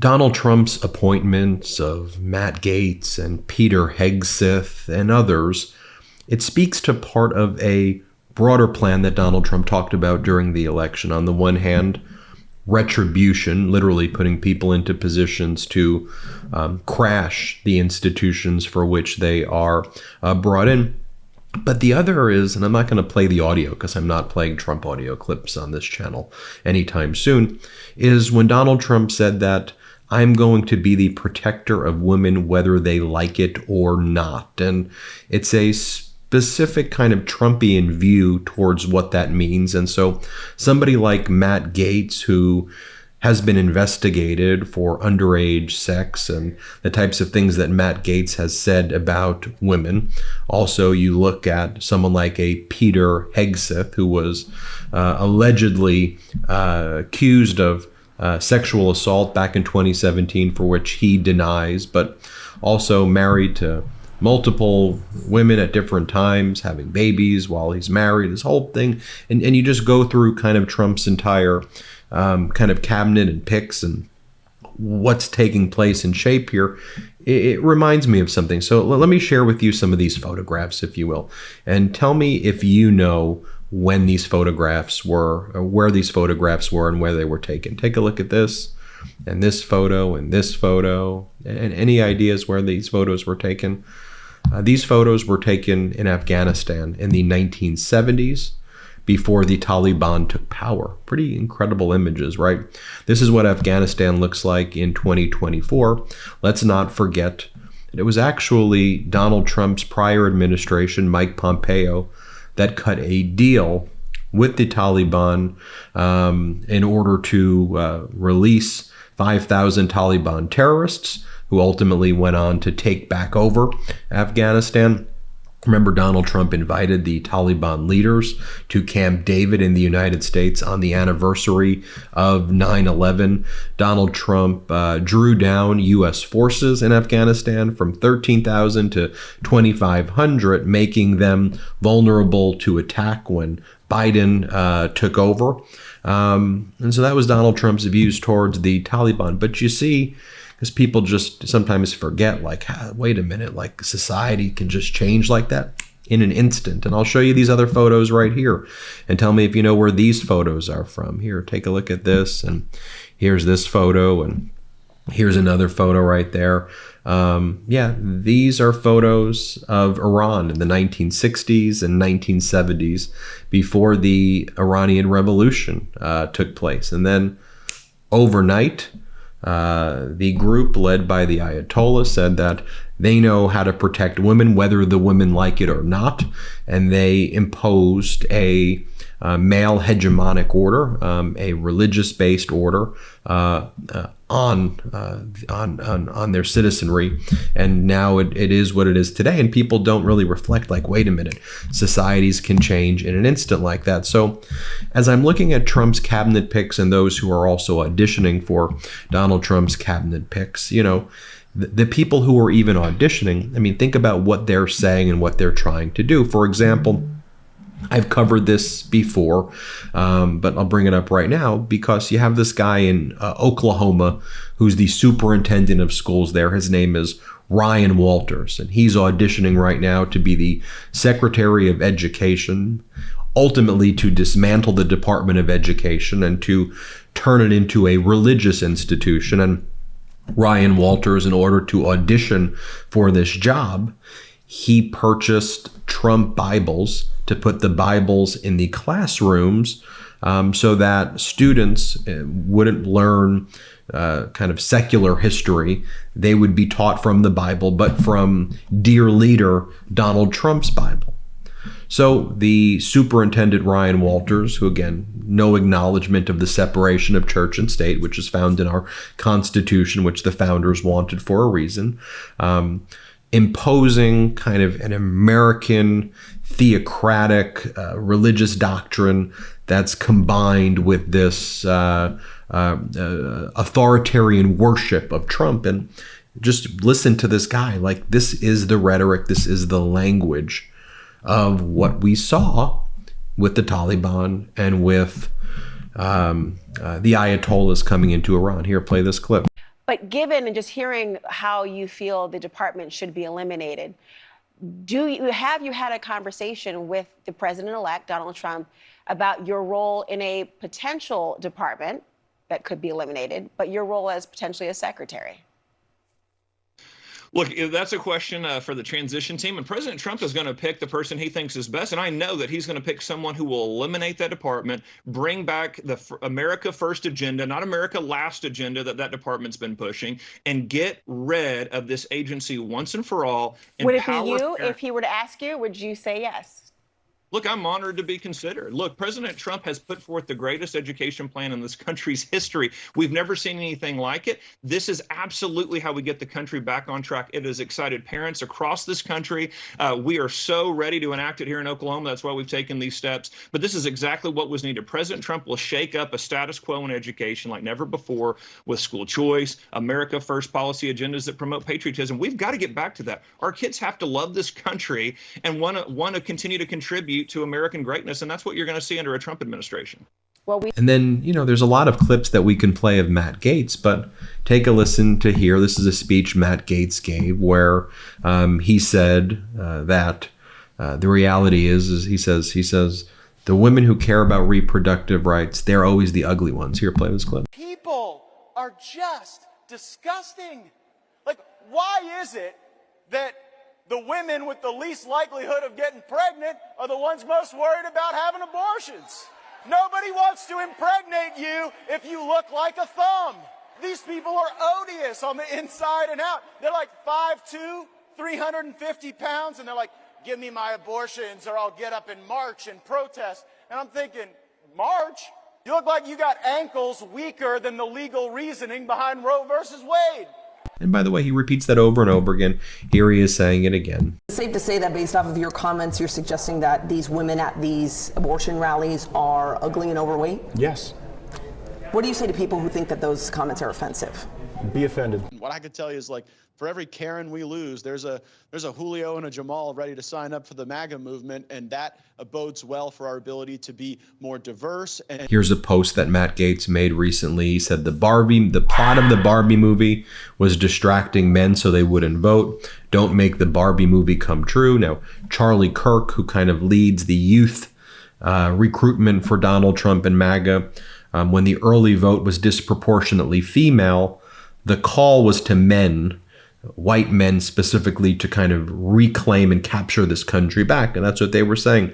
Donald Trump's appointments of Matt Gaetz and Peter Hegseth and others, it speaks to part of a broader plan that Donald Trump talked about during the election. On the one hand, retribution, literally putting people into positions to crash the institutions for which they are brought in. But the other is, and I'm not going to play the audio because I'm not playing Trump audio clips on this channel anytime soon, is when Donald Trump said that I'm going to be the protector of women whether they like it or not. And it's a specific kind of Trumpian view towards what that means. And so somebody like Matt Gaetz, who has been investigated for underage sex and the types of things that Matt Gaetz has said about women. Also, you look at someone like a Peter Hegseth, who was allegedly accused of sexual assault back in 2017, for which he denies, but also married to multiple women at different times, having babies while he's married, this whole thing. And you just go through kind of Trump's entire kind of cabinet and picks and what's taking place in shape here. It reminds me of something. So let me share with you some of these photographs, if you will, and tell me if you know when these photographs were, or where these photographs were and where they were taken. Take a look at this and this photo and this photo, and any ideas where these photos were taken. These photos were taken in Afghanistan in the 1970s before the Taliban took power. Pretty incredible images, right? This is what Afghanistan looks like in 2024. Let's not forget that it was actually Donald Trump's prior administration, Mike Pompeo, that cut a deal with the Taliban in order to release 5,000 Taliban terrorists who ultimately went on to take back over Afghanistan. Remember, Donald Trump invited the Taliban leaders to Camp David in the United States on the anniversary of 9/11. Donald Trump drew down U.S. forces in Afghanistan from 13,000 to 2,500, making them vulnerable to attack when Biden took over. And so that was Donald Trump's views towards the Taliban. But you see, because people just sometimes forget, like, wait a minute, like society can just change like that in an instant. And I'll show you these other photos right here and tell me if you know where these photos are from. Here, take a look at this, and here's this photo, and here's another photo right there. Yeah, these are photos of Iran in the 1960s and 1970s before the Iranian Revolution took place. And then overnight, the group led by the Ayatollah said that they know how to protect women, whether the women like it or not. And they imposed a male hegemonic order, a religious-based order on their citizenry. And now it is what it is today. And people don't really reflect, like, wait a minute, societies can change in an instant like that. So as I'm looking at Trump's cabinet picks and those who are also auditioning for Donald Trump's cabinet picks, you know, the people who are even auditioning, I mean, think about what they're saying and what they're trying to do. For example, I've covered this before, but I'll bring it up right now because you have this guy in Oklahoma who's the superintendent of schools there. His name is Ryan Walters, and he's auditioning right now to be the Secretary of Education, ultimately to dismantle the Department of Education and to turn it into a religious institution. And Ryan Walters, in order to audition for this job, he purchased Trump Bibles to put the Bibles in the classrooms so that students wouldn't learn kind of secular history. They would be taught from the Bible, but from dear leader Donald Trump's Bible. So the superintendent, Ryan Walters, who, again, no acknowledgement of the separation of church and state, which is found in our Constitution, which the founders wanted for a reason, imposing kind of an American theocratic religious doctrine that's combined with this authoritarian worship of Trump. And just listen to this guy. Like, this is the rhetoric, this is the language of what we saw with the Taliban and with the Ayatollahs coming into Iran. Here, play this clip. But given and just hearing how you feel the department should be eliminated, have you had a conversation with the president-elect, Donald Trump, about your role in a potential department that could be eliminated, but your role as potentially a secretary? Look, that's a question for the transition team, and President Trump is going to pick the person he thinks is best, and I know that he's going to pick someone who will eliminate that department, bring back the America First agenda, not America Last agenda that department's been pushing, and get rid of this agency once and for all. Would it be you, if he were to ask you, would you say yes? Look, I'm honored to be considered. Look, President Trump has put forth the greatest education plan in this country's history. We've never seen anything like it. This is absolutely how we get the country back on track. It has excited parents across this country. We are so ready to enact it here in Oklahoma. That's why we've taken these steps. But this is exactly what was needed. President Trump will shake up a status quo in education like never before with school choice, America First policy agendas that promote patriotism. We've got to get back to that. Our kids have to love this country and want to continue to contribute to American greatness, and that's what you're going to see under a Trump administration. And then, there's a lot of clips that we can play of Matt Gaetz, but take a listen to here. This is a speech Matt Gaetz gave where he said that the reality is he says the women who care about reproductive rights, they're always the ugly ones. Here, play this clip. People are just disgusting. Like, why is it that the women with the least likelihood of getting pregnant are the ones most worried about having abortions? Nobody wants to impregnate you if you look like a thumb. These people are odious on the inside and out. They're like 5'2", 350 pounds, and they're like, give me my abortions or I'll get up and march and protest. And I'm thinking, march? You look like you got ankles weaker than the legal reasoning behind Roe versus Wade. And by the way, he repeats that over and over again. Here he is saying it again. It's safe to say that based off of your comments, you're suggesting that these women at these abortion rallies are ugly and overweight? Yes. What do you say to people who think that those comments are offensive? Be offended. What I could tell you is, like, for every Karen we lose, there's a Julio and a Jamal ready to sign up for the MAGA movement, and that bodes well for our ability to be more diverse. And here's a post that Matt Gaetz made recently. He said the plot of the Barbie movie was distracting men so they wouldn't vote. Don't make the Barbie movie come true. Now, Charlie Kirk, who kind of leads the youth recruitment for Donald Trump and MAGA, when the early vote was disproportionately female, the call was to men, white men specifically, to kind of reclaim and capture this country back. And that's what they were saying.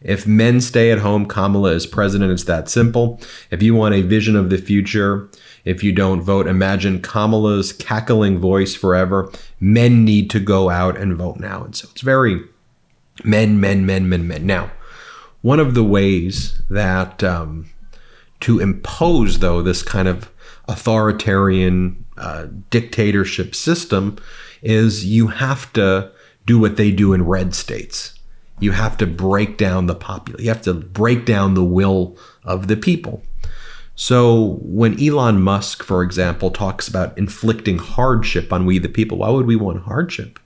If men stay at home, Kamala is president. It's that simple. If you want a vision of the future, if you don't vote, imagine Kamala's cackling voice forever. Men need to go out and vote now. And so it's very men. Now, one of the ways that to impose, though, this kind of authoritarian dictatorship system is you have to do what they do in red states. You have to break down the populace. You have to break down the will of the people. So when Elon Musk, for example, talks about inflicting hardship on we the people, why would we want hardship?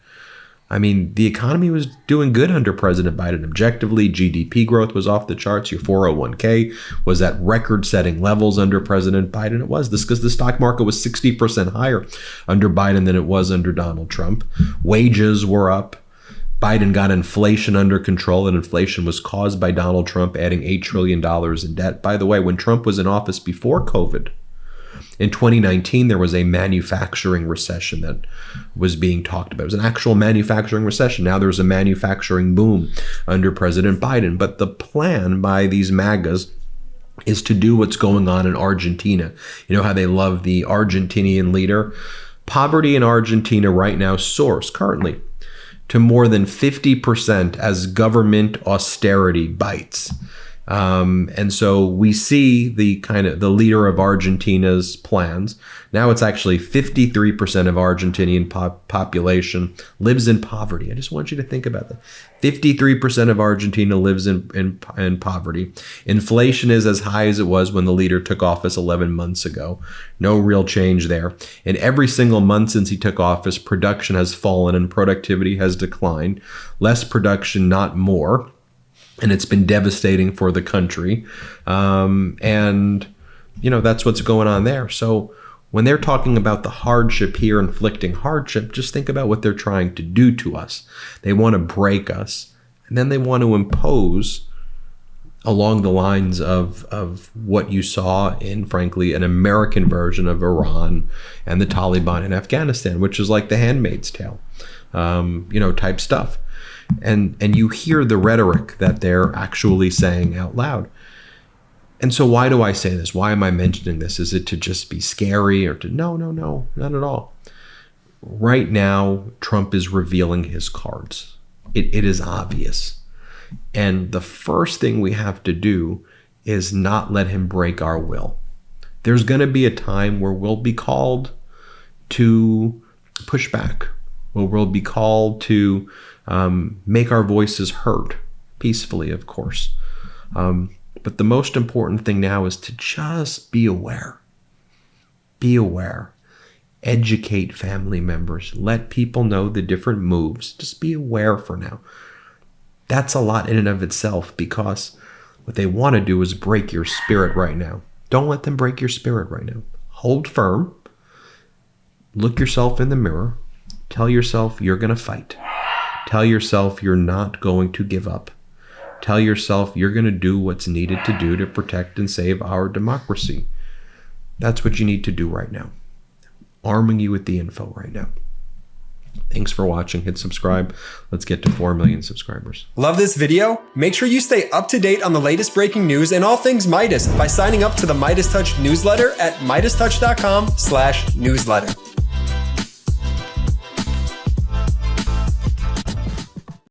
I mean, the economy was doing good under President Biden. Objectively, GDP growth was off the charts. Your 401k was at record-setting levels under President Biden. It was this because the stock market was 60% higher under Biden than it was under Donald Trump. Wages were up. Biden got inflation under control, and inflation was caused by Donald Trump adding $8 trillion in debt. By the way, when Trump was in office before COVID, in 2019, there was a manufacturing recession that was being talked about. It was an actual manufacturing recession. Now there's a manufacturing boom under President Biden. But the plan by these MAGAs is to do what's going on in Argentina. You know how they love the Argentinian leader? Poverty in Argentina right now soars currently to more than 50% as government austerity bites. And so we see the leader of Argentina's plans. Now it's actually 53% of Argentinian population lives in poverty. I just want you to think about that. 53% of Argentina lives in poverty. Inflation is as high as it was when the leader took office 11 months ago. No real change there. In every single month since he took office, production has fallen and productivity has declined. Less production, not more. And it's been devastating for the country. And, that's what's going on there. So When they're talking about the hardship here, inflicting hardship, just think about what they're trying to do to us. They want to break us, and then they want to impose along the lines of what you saw in, frankly, an American version of Iran and the Taliban in Afghanistan, which is like The Handmaid's Tale, type stuff. And you hear the rhetoric that they're actually saying out loud. And so why do I say this? Why am I mentioning this? Is it to just be scary or to, no, not at all. Right now, Trump is revealing his cards. It is obvious. And the first thing we have to do is not let him break our will. There's going to be a time where we'll be called to push back, where we'll be called to make our voices heard, peacefully, of course. But the most important thing now is to just be aware. Be aware. Educate family members. Let people know the different moves. Just be aware for now. That's a lot in and of itself, because what they want to do is break your spirit right now. Don't let them break your spirit right now. Hold firm. Look yourself in the mirror. Tell yourself you're going to fight. Tell yourself you're not going to give up. Tell yourself you're going to do what's needed to do to protect and save our democracy. That's what you need to do right now. Arming you with the info right now. Thanks for watching. Hit subscribe. Let's get to 4 million subscribers. Love this video? Make sure you stay up to date on the latest breaking news and all things Meidas by signing up to the MeidasTouch newsletter at MeidasTouch.com/newsletter.